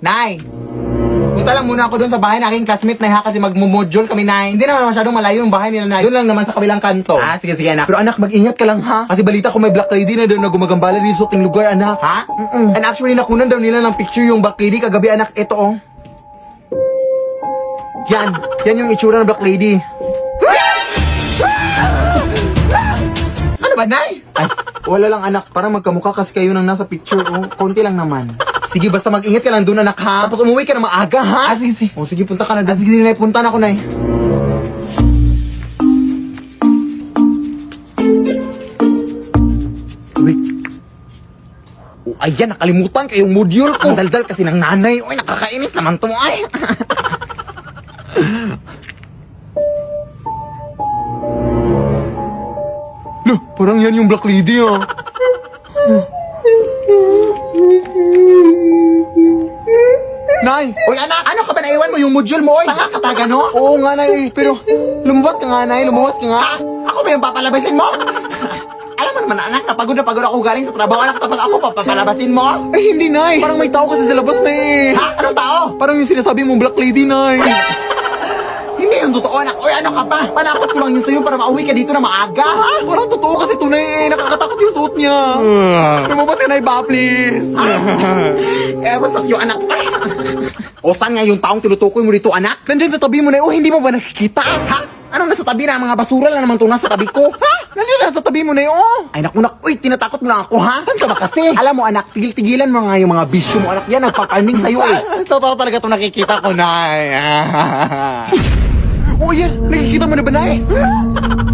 Nay! Punta lang muna ako doon sa bahay ng aking classmate na kasi magmo-module kami, Nay. Hindi naman masyadong malayo yung bahay nila, Nay. Doon lang naman sa kabilang kanto. Ah, sige, sige, anak. Pero anak, mag-ingat ka lang, ha? Kasi balita ko may black lady na doon na gumagambala din sa ating lugar, anak. Ha? And actually, nakunan daw nila ng picture yung black lady kagabi, anak. Ito, oh. Yan yung itsura ng black lady. Ano ba, Nay? Ay, wala lang, anak. Parang magkamukha kasi kayo nang nasa picture, oh. Konti lang naman. Sige, basta mag-ingat ka lang doon, anak, ha? Tapos umuwi ka na maaga, ha? Ah, sige, sige. O, sige, punta ka na. Ah, sige, Nay. Punta na ako, Nay. Wait. Oh, ayan, nakalimutan kayong module ko. Ang daldal kasi ng nanay. Uy, nakakainis naman to, ay. Loh, parang yan yung black lady, ah. Nay! Uy, anak! Ano ka ba? Naiwan mo yung module mo, oy! Nakakataga, no? Oo nga, Nay. Pero, lumabas ka nga, Nay. Lumabas ka nga. Ha? Ako ba yung papalabasin mo? Alam mo naman, anak, napagod na pagod ako galing sa trabaho, anak, tapos ako papalabasin mo? Ay, hindi, Nay. Parang may tao kasi sa labas na eh. Ha? Anong tao? Parang yung sinasabi mong black lady, Nay. Hindi yung totoo, anak. Uy, ano ka pa? Panakot ko lang yun sa'yo para mauwi ka dito na maaga. Ha? Parang totoo kasi tunay eh. Nakakatakot yung suot niya. Lumabas ka, Nay, ba, please? Ba't yung anak? O, saan nga yung taong tinutukoy mo dito, anak? Nandiyan sa tabi mo na, hindi mo ba nakikita? Ha? Anong nasa tabi na? Mga basura lang naman itong nasa tabi ko. Ha? Nandiyan na sa tabi mo na yun. Ay, naku, uy, tinatakot mo lang ako, ha? Saan ka ba kasi? Alam mo, anak, tigil-tigilan mo nga yung mga bisyo mo, anak. Yan, nagpaparning sa'yo, eh. Totoo talaga itong nakikita ko, Nay. Oh, yan. Nakikita mo na ba, Nay?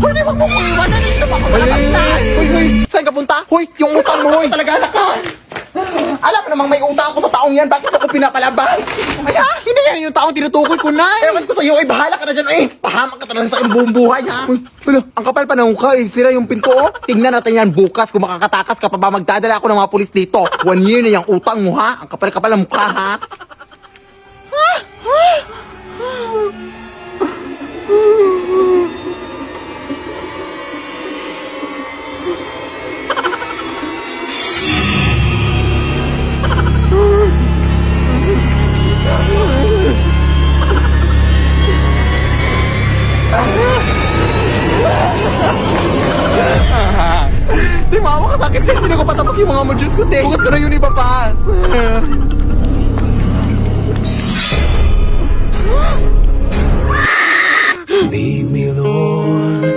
Hoy, di mo iwanan. Hindi pa ako nakakasal. Hoy, saan ka punta? Hoy, yung utang mo, hoy. Talaga, anak, ha? Alam mo namang may utang ako sa taong yan. Bakit ako pinapalabas? Ay, hindi yan yung taong tinutukoy ko, Nay. Ewan ko sa'yo, bahala ka na dyan. Pahamak ka talaga sa iyong buong buhay, ha? Uy, wala, ang kapal pa ng mukha, sira yung pinto, oh. Tingnan natin yan bukas kung makakatakas ka pa ba magdadala ako ng mga pulis dito. 1 year na yung utang mo, ha? Ang kapal-kapal ng mukha, ha? Di maawa ka sakit kasi hindi ko patapos yung mga modules ko, te. Bukas ko na yun ipapas. Lead me, Lord.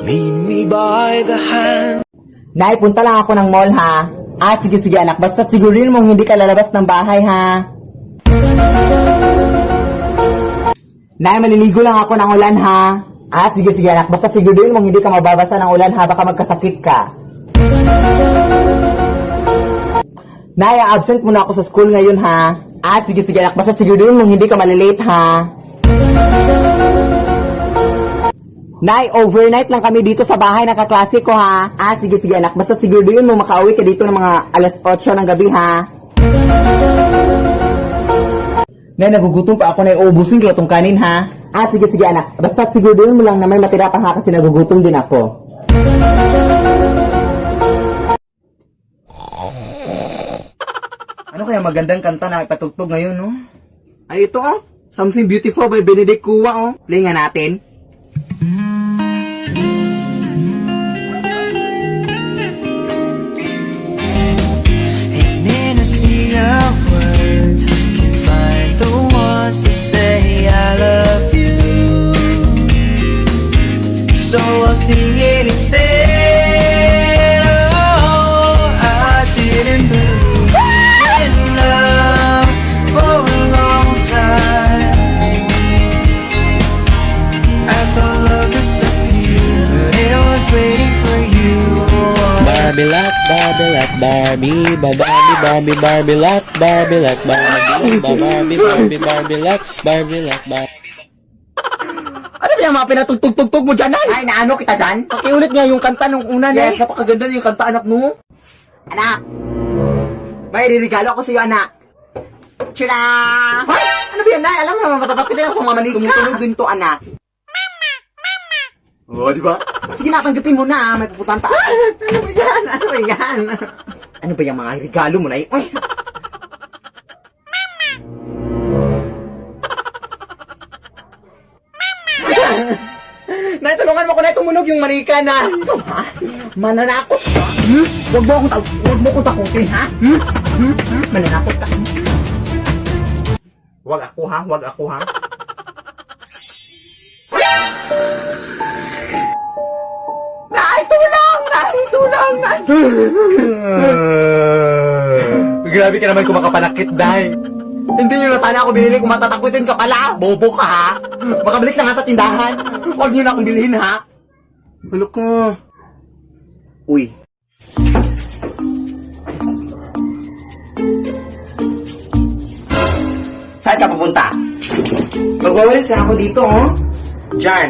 Lead me by the hand. Nay, punta lang ako ng mall, ha? Ah, sige, sige, anak. Basta sigurin mong hindi ka lalabas ng bahay, ha? Nay, maliligo lang ako ng ulan, ha? Ah, sige, sige, anak. Basta sigurin mong hindi ka mababasa ng ulan, ha? Baka magkasakit ka. Nay, absent muna ako sa school ngayon, ha? Ah, sige, sige, anak. Basta sigurin mong hindi ka malilate, ha? Nay, overnight lang kami dito sa bahay ng kaklase ko, ha? Ah, sige, sige, anak. Basta sigurin mo makauwi ka dito ng mga alas 8 ng gabi, ha? Nay, nagugutom pa ako na iubusin ko itong kanin, ha? Ah, sige, sige, anak. Basta sigurin mo lang na may matira pa, ha? Kasi nagugutom din ako. Ano kaya magandang kanta na ipatugtog ngayon, no? Ay, ito, oh. Something Beautiful by Benedict Cua, oh. Play nga natin. And in a sea of words, can find the ones to say I love you. So I'll sing it instead. Oh, I didn't believe in love for a long time. I thought love disappeared, but it was waiting for you. Barbie lot, Barbie, Barbie, Barbie lot, Barbie lot, Barbie, Barbie lot, Barbie lot. Ano ba yung mga pinatugtog-tugtog mo dyan, ay? Ay, naano kita dyan? Pakiulit nga yung kanta nung una, yes. Napakaganda na yung kanta, anak mo. Anak! May ririgalo ako sa'yo, anak. Tira! Ay! Ano ba yan, Nay? Alam mo naman, matatakot din ako sa mamanig. Tumutunog din to, anak. Oo, di ba? Sige na, tanggapin mo na, may pupuntahan pa. Ano ba yan? Ano ba yan? Ano ba yung mga regalo mo na yun? Uy! tulungan mo ko na tumunog yung manika na. Mananakot ka? Huwag mo akong takutin, ha? Mananakot ka? Wag ako ha, wag ako ha. Nay, tulang! Nay, tulang! Nay! Grabe ka naman kung makapanakit, Day. Hindi nyo na sana ako binili kung matatakutin ka pala. Bobo ka, ha? Makabalik na nga sa tindahan. Huwag nyo na akong bilhin, ha? Halo ko. Uy. Saan ka pupunta? Magwawalis na ako dito, oh. Diyan.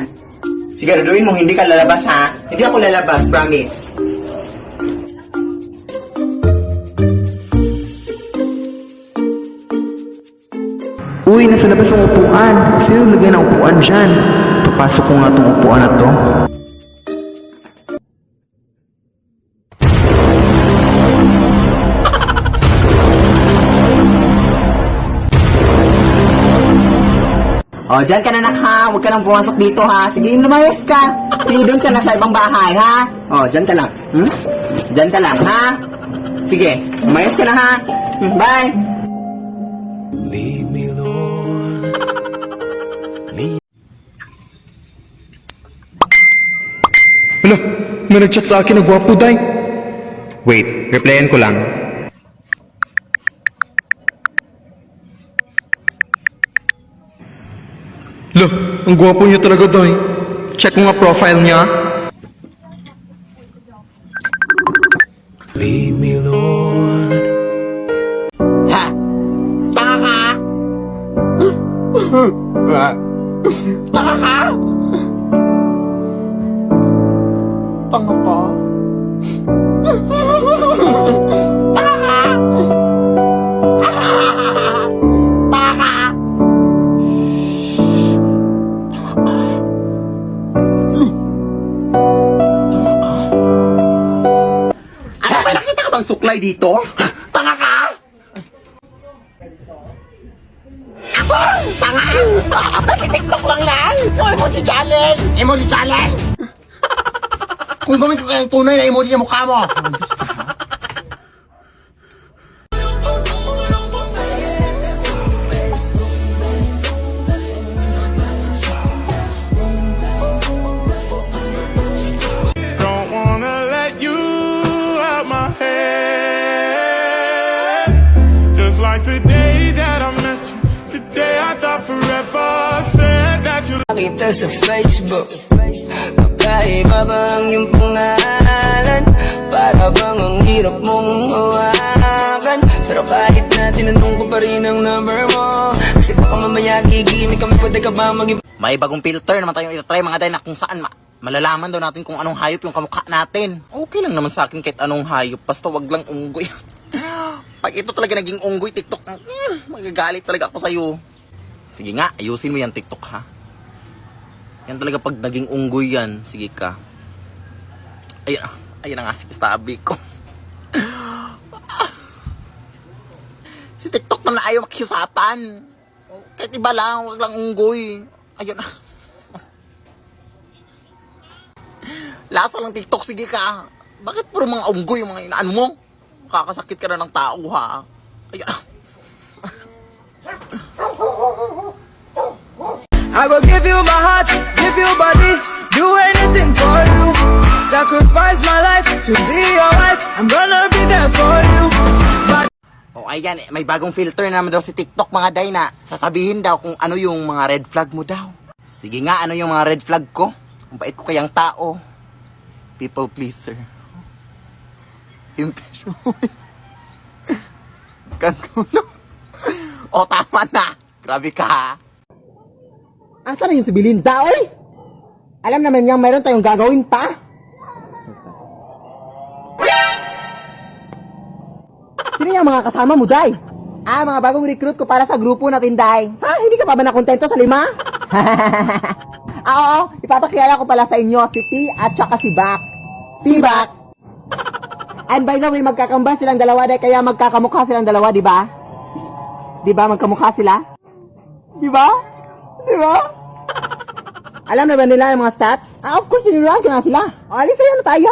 Siguraduhin mo hindi ka lalabas, ha? Hindi ako lalabas, promise. Uy, nasa labas ang upuan. Sino lagyan ng upuan dyan? Papasok ko nga tong upuan na to. Oh, dyan ka na, nak, ha? Huwag ka nang pumasok dito, ha? Sige, lumayas ka. Sige, doon ka na sa ibang bahay, ha? Oh, dyan ka lang. Dyan ka lang, ha? Sige, lumayas ka na, ha? Bye! Lead me, Lord. Hala, may nag-chat sa akin na gwapo, Day. Wait, replyan ko lang. Hala, ang gwapo niya talaga, Day. Check mo nga profile niya. Lead me, Lord. Ha? Tanga ka? Tanga ka? Tanga pa. Tanga ka? Tanga ka? Ano ba, nakita ka bang suklay dito? Tanga ka? Ako! Tanga! Nag-tiktok lang lang! Yung emoji challenge! Emoji challenge! Kung gawin ko kayang tunay na emoji yung mukha mo! Don't wanna let you out my head. Just like the day that I met you, the day I thought forever said that you. Nakita sa Facebook, magkaiba ba ang iyong pangalan? Para bang ang hirap mong hawakan? Pero kahit na tinanong ko pa rin ang number mo, kasi baka mamaya gigimik kami, pwede ka ba mag- May bagong filter naman tayong itatry mga day na kung saan malalaman daw natin kung anong hayop yung kamukha natin. Okay lang naman sa akin kahit anong hayop, basta wag lang unggoy. Pag ito talaga naging unggoy TikTok, magagalit talaga ako sa'yo. Sige nga, ayusin mo yan TikTok, ha. Yan talaga pag naging unggoy yan. Sige ka. Ayan na nga sabi ko. Si TikTok na ayaw makiusapan. Kahit iba lang, wag lang unggoy. Ayun na. Lasa lang TikTok, sige ka. Bakit puro mga unggoy yung mga inaan mo? Makakasakit ka na ng tao, ha. Ayun na. I will give you my heart, give you body, do anything for you. Sacrifice my life to be your wife. I'm gonna be there for you. But O ayan, may bagong filter naman daw si TikTok mga day na sasabihin daw kung ano yung mga red flag mo daw. Sige nga, ano yung mga red flag ko? Ang bait ko kayang tao. People pleaser. Impression. Kankulo. O tama na. Grabe ka, ha. Asa na yun si Belinda, oy? Alam naman niya, mayroon tayong gagawin pa. Sino yung mga kasama mo, Day? Mga bagong recruit ko para sa grupo natin, Day. Hindi ka pa ba nakontento sa 5? Oo, ipapakilala ko pala sa inyo si T at saka si Bak. T-Bak. And by the way, magkakamba silang dalawa, Day, kaya magkakamukha silang dalawa, di ba? Di ba, magkamukha sila? Di ba? Di ba? Alam na ba nila ang mga stats? Of course, sinuruan ko na sila. O, alis sa'yo na tayo.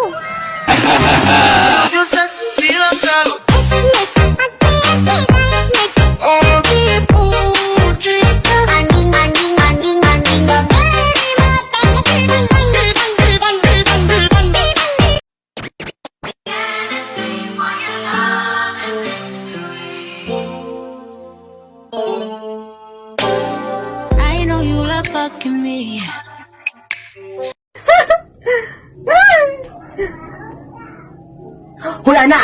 I know you love fucking me. Hula na!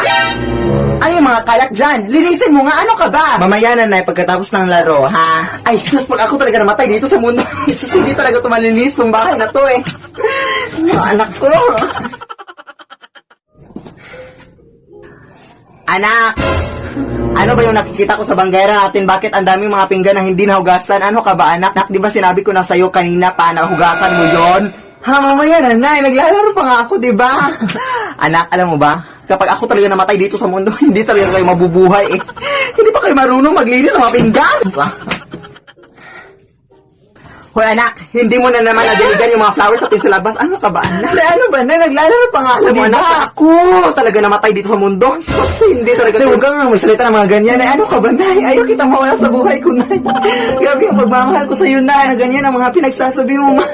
Ay, mga kalat dyan! Linisin mo nga! Ano ka ba? Mamaya na, Nay, pagkatapos ng laro, ha? Ay, sus, pag ako talaga namatay dito sa mundo, sus, hindi talaga ito malinis yung bahay na to, eh. Mga anak ko! Anak! Ano ba yung nakikita ko sa banggera natin? Bakit ang daming mga pinggan na hindi nahugasan? Ano ka ba, anak? Di ba sinabi ko na sa'yo kanina pa na hugasan mo yon? Ha, mamaya na, Nay. Naglalaro pa nga ako, di ba? Anak, alam mo ba? Kapag ako talaga namatay dito sa mundo, hindi talaga kayo mabubuhay, eh. Hindi pa kayo marunong maglinis ng mga pinggan. Hoy, anak, hindi mo na naman nadiligan yung mga flowers natin sa labas. Ano ka ba, anak? Ano ba, Nay? Naglalaro pa nga ako, di ba? Ako talaga namatay dito sa mundo. Sus, hindi talaga. Huwag kang magsalita ng mga ganyan, eh. Ano ka ba, Nay? Ayaw kitang mawala sa buhay ko, Nay. Grabe ang pagmamahal ko sa'yo, Nay. Na ganyan ang mga pinagsasabi mo, ma.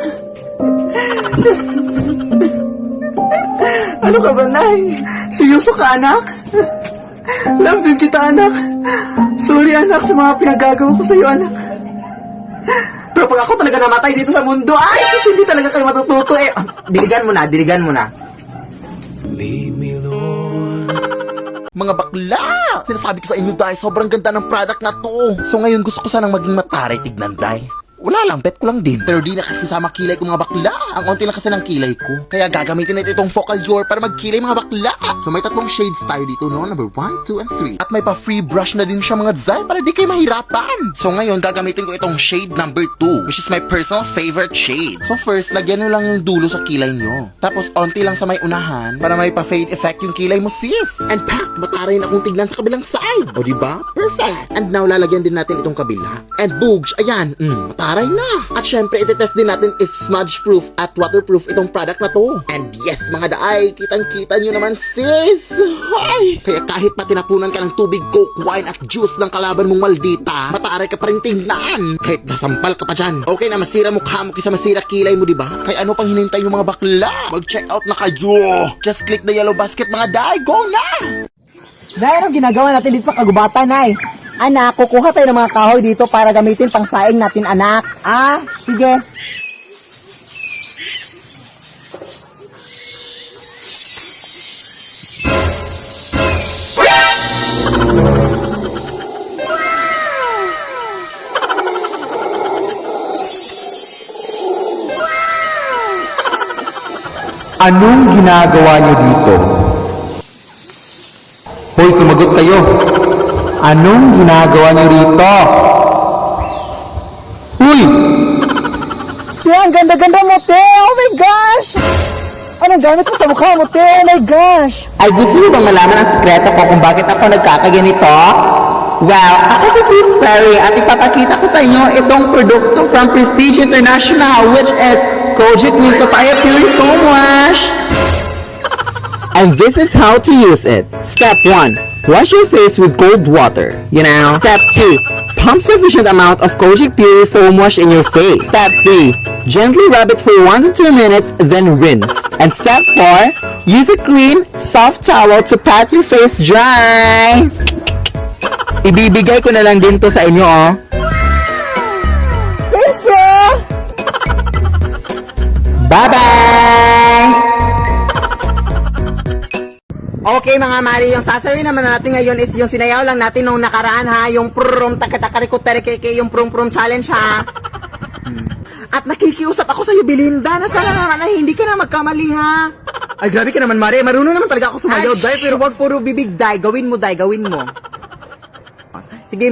Ano ka ba, Nay? Seryoso ka, anak? Love din kita, anak. Sorry, anak, sa mga pinagagawa ko sa'yo, anak. Pero pag ako talaga namatay dito sa mundo, ay, sus, hindi talaga kayo matututo, eh. Diligan mo na, diligan mo na. Mga bakla! Sinasabi ko sa inyo, Day, sobrang ganda ng product na to. So ngayon gusto ko sanang maging mataray tignan, Day. Wala lang, bet ko lang din. Pero di nakakisama kilay ko mga bakla. Ang onti lang kasi ng kilay ko. Kaya gagamitin natin itong focal drawer para magkilay mga bakla. So may tatlong shades tayo dito, no? Number 1, 2, and 3. At may pa-free brush na din siya mga Zay para di kayo mahirapan. So ngayon gagamitin ko itong shade number 2, which is my personal favorite shade. So first, lagyan nyo lang yung dulo sa kilay nyo. Tapos onti lang sa may unahan para may pa-fade effect yung kilay mo, sis. And pak, mataray na akong tignan sa kabilang side. O diba? Perfect. And now lalagyan din natin itong kabila. And boogs, ayan, mataray na. At syempre, itetest din natin if smudge-proof at waterproof itong product na to. And yes, mga daay, kitang-kita nyo naman, sis! Ay! Kaya kahit pa tinapunan ka ng tubig, coke, wine at juice ng kalaban mong maldita, mataaray ka pa rin tingnan. Kahit nasampal ka pa dyan. Okay na, masira mukha mo kaysa masira kilay mo, diba? Kaya ano pang hinintay nyo mga bakla? Mag-check out na kayo! Just click the yellow basket, mga daay! Go na! Nay, anong ginagawa natin dito sa kagubatan, Nay? Anak, kukuha tayo ng mga kahoy dito para gamitin pang saing natin, anak. Ah, sige. Anong ginagawa niyo dito? Hoy, sumagot kayo. Anong ginagawa niyo rito? Uy! Te, ang ganda-ganda mo, te! Oh my gosh! Anong gamit mo sa mukha mo, te? Oh my gosh! Ay, gusto niyo bang malaman ang sekreto ko kung bakit ako nagkakaganito? Well, ako si Prince Perry at ipapakita ko sa inyo itong produkto from Prestige International, which is Kojic Milk Papaya Pure Foam Wash. And this is how to use it. Step 1. Wash your face with cold water. You know. Step 2. Pump sufficient amount of Kojic Pure Foam Wash in your face. Step 3. Gently rub it for 1 to 2 minutes, then rinse. And step 4. Use a clean, soft towel to pat your face dry. Ibibigay ko na lang din to sa inyo, oh. Thank you! Bye-bye! Okay mga mari, yung sasawin naman natin ngayon is yung sinayaw lang natin nung nakaraan ha, yung prum takatakarikoterekeke, yung prum challenge ha. At nakikiusap ako sa'yo, Belinda, na sana naman ay hindi ka na magkamali ha. Ay grabe ka naman Mari, marunong naman talaga ako sumayaw, Day, pero wag puro bibig, Day, gawin mo Day, gawin mo. Sige,